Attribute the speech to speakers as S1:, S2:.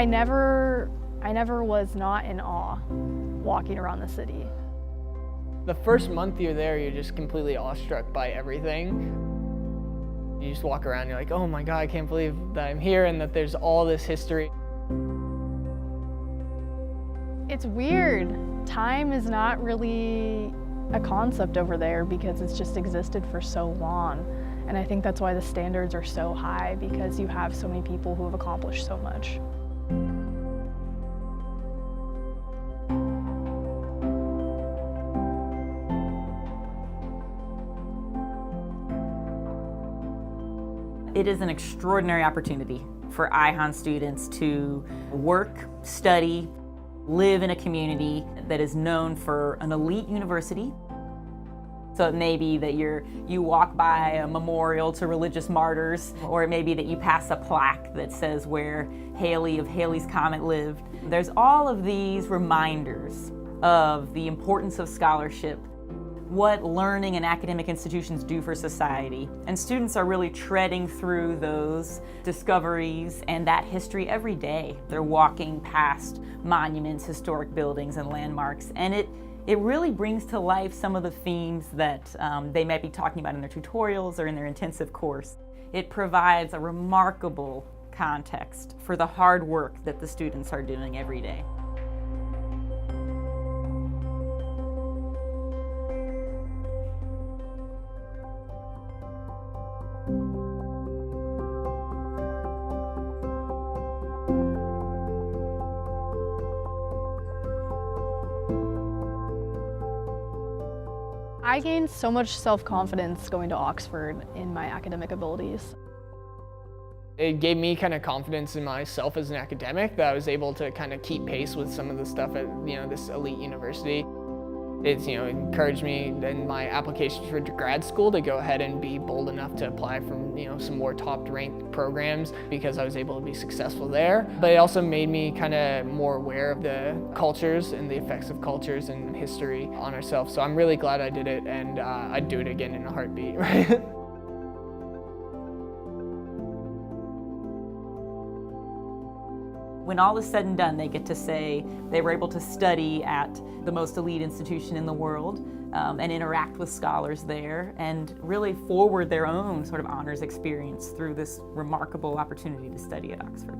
S1: I never was not in awe walking around the city.
S2: The first month you're there, you're just completely awestruck by everything. You just walk around, you're like, oh my God, I can't believe that I'm here and that there's all this history.
S1: It's weird. Time is not really a concept over there because it's just existed for so long. And I think that's why the standards are so high, because you have so many people who have accomplished so much.
S3: It is an extraordinary opportunity for IHON students to work, study, live in a community that is known for an elite university. So it may be that you walk by a memorial to religious martyrs, or it may be that you pass a plaque that says where Halley of Halley's Comet lived. There's all of these reminders of the importance of scholarship, what learning and academic institutions do for society. And students are really treading through those discoveries and that history every day. They're walking past monuments, historic buildings, and landmarks, and it really brings to life some of the themes that they might be talking about in their tutorials or in their intensive course. It provides a remarkable context for the hard work that the students are doing every day.
S1: I gained so much self-confidence going to Oxford in my academic abilities.
S2: It gave me kind of confidence in myself as an academic that I was able to kind of keep pace with some of the stuff at this elite university. It's encouraged me in my application for grad school to go ahead and be bold enough to apply for some more top-ranked programs because I was able to be successful there. But it also made me kind of more aware of the cultures and the effects of cultures and history on ourselves. So I'm really glad I did it, and I'd do it again in a heartbeat. Right?
S3: When all is said and done, they get to say they were able to study at the most elite institution in the world and interact with scholars there and really forward their own sort of honors experience through this remarkable opportunity to study at Oxford.